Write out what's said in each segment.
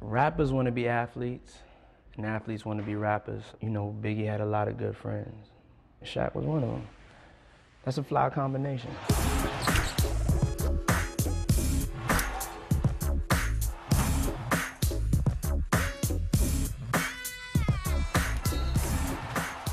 Rappers want to be athletes, and athletes want to be rappers. You know, Biggie had a lot of good friends. Shaq was one of them. That's a fly combination.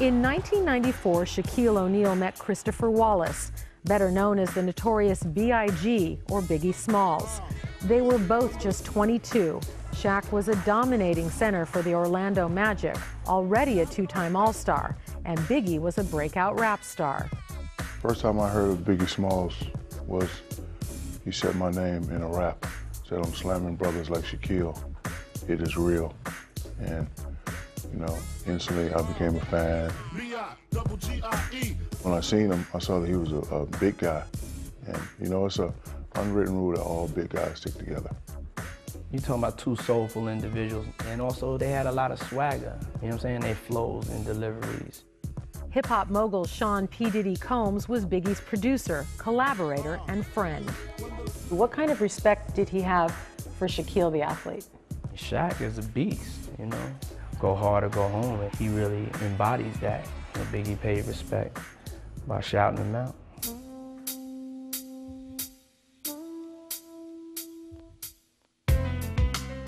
In 1994, Shaquille O'Neal met Christopher Wallace, better known as the notorious B.I.G. or Biggie Smalls. They were both just 22. Shaq was a dominating center for the Orlando Magic, already a two-time All-Star, and Biggie was a breakout rap star. First time I heard of Biggie Smalls was he said my name in a rap. Said I'm slamming brothers like Shaquille. It is real. And you know, instantly I became a fan. When I seen him, I saw that he was a big guy. And you know, it's an unwritten rule that all big guys stick together. You're talking about two soulful individuals, and also they had a lot of swagger. You know what I'm saying? Their flows and deliveries. Hip-hop mogul Sean P. Diddy Combs was Biggie's producer, collaborator, and friend. What kind of respect did he have for Shaquille the athlete? Shaq is a beast, you know? Go hard or go home, and he really embodies that. You know, Biggie paid respect by shouting him out.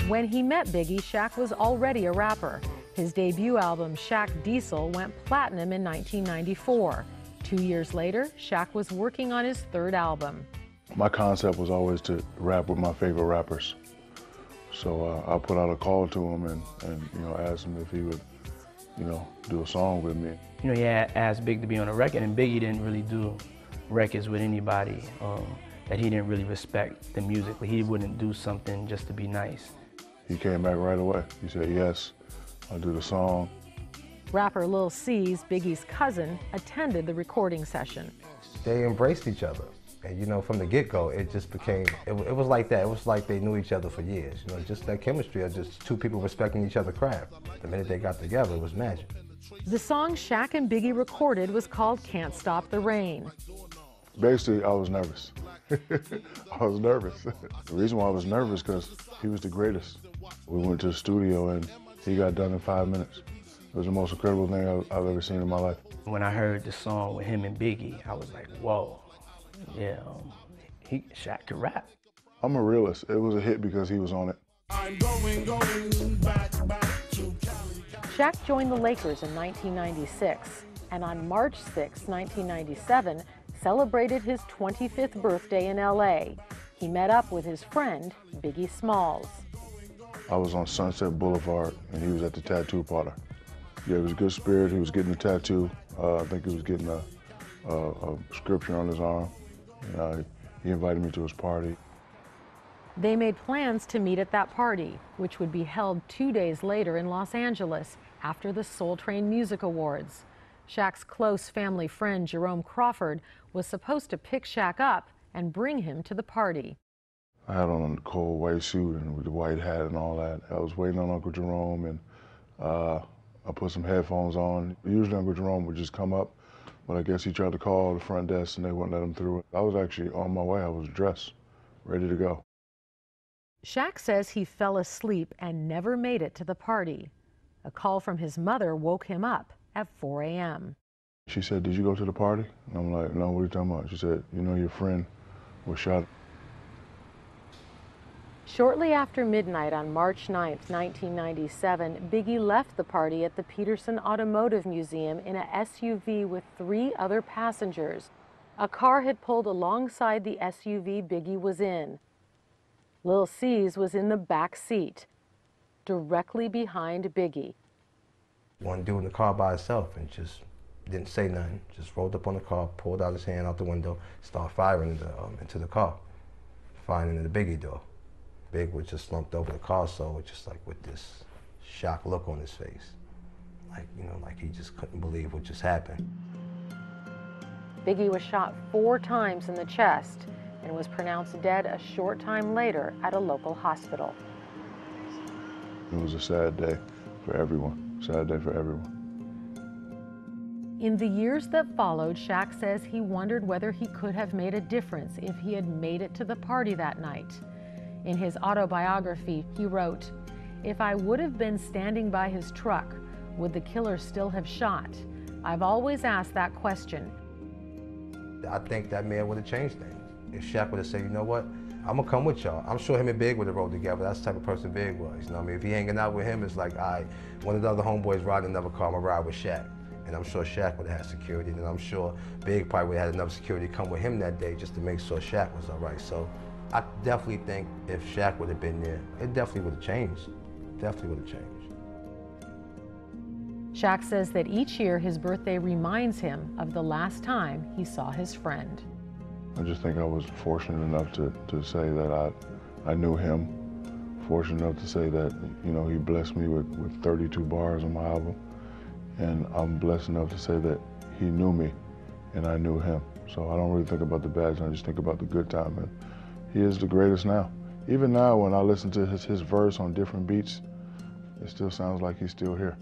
When he met Biggie, Shaq was already a rapper. His debut album, Shaq Diesel, went platinum in 1994. 2 years later, Shaq was working on his third album. My concept was always to rap with my favorite rappers. So I put out a call to him and you know, asked him if he would, you know, do a song with me. You know, he had asked Big to be on a record, and Biggie didn't really do records with anybody that he didn't really respect them musically. He wouldn't do something just to be nice. He came back right away. He said, yes, I'll do the song. Rapper Lil C's, Biggie's cousin, attended the recording session. They embraced each other. And you know, from the get-go, it just became, it was like that. It was like they knew each other for years. You know, just that chemistry of just two people respecting each other's craft. The minute they got together, it was magic. The song Shaq and Biggie recorded was called Can't Stop the Rain. Basically, I was nervous. I was nervous. The reason why I was nervous because he was the greatest. We went to the studio and he got done in 5 minutes. It was the most incredible thing I've ever seen in my life. When I heard the song with him and Biggie, I was like, whoa. Yeah, Shaq could rap. I'm a realist. It was a hit because he was on it. Shaq joined the Lakers in 1996, and on March 6, 1997, celebrated his 25th birthday in LA. He met up with his friend, Biggie Smalls. I was on Sunset Boulevard, and he was at the tattoo parlor. Yeah, he was a good spirit. He was getting a tattoo. I think he was getting a scripture on his arm. He invited me to his party. They made plans to meet at that party, which would be held 2 days later in Los Angeles after the Soul Train Music Awards. Shaq's close family friend, Jerome Crawford, was supposed to pick Shaq up and bring him to the party. I had on a cold white suit and with the white hat and all that. I was waiting on Uncle Jerome, and I put some headphones on. Usually Uncle Jerome would just come up, but I guess he tried to call the front desk and they wouldn't let him through. I was actually on my way. I was dressed, ready to go. Shaq says he fell asleep and never made it to the party. A call from his mother woke him up at 4 a.m. She said, "Did you go to the party?" And I'm like, "No, what are you talking about?" She said, "You know your friend was shot." Shortly after midnight on March 9, 1997, Biggie left the party at the Peterson Automotive Museum in a SUV with 3 other passengers. A car had pulled alongside the SUV Biggie was in. Lil C's was in the back seat, directly behind Biggie. One dude in the car by himself and just didn't say nothing, just rolled up on the car, pulled out his hand out the window, started firing into the car, firing into the Biggie door. Big was just slumped over the car, so just like with this shocked look on his face. Like, you know, like he just couldn't believe what just happened. Biggie was shot 4 times in the chest and was pronounced dead a short time later at a local hospital. It was a sad day for everyone, sad day for everyone. In the years that followed, Shaq says he wondered whether he could have made a difference if he had made it to the party that night. In his autobiography, he wrote, If I would have been standing by his truck, would the killer still have shot? I've always asked that question. I think that man would have changed things. If Shaq would have said, you know what, I'm gonna come with y'all. I'm sure him and Big would have rolled together. That's the type of person Big was. You know what I mean? If he hanging out with him, it's like, all right, one of the other homeboys riding another car, I'm gonna ride with Shaq. And I'm sure Shaq would have had security, and I'm sure Big probably would have had enough security to come with him that day just to make sure Shaq was all right. So I definitely think if Shaq would have been there, it definitely would have changed. Definitely would have changed. Shaq says that each year his birthday reminds him of the last time he saw his friend. I just think I was fortunate enough to say that I knew him, fortunate enough to say that, you know, he blessed me with 32 bars on my album, and I'm blessed enough to say that he knew me and I knew him. So I don't really think about the bad time, I just think about the good time, and he is the greatest now. Even now when I listen to his verse on different beats, it still sounds like he's still here.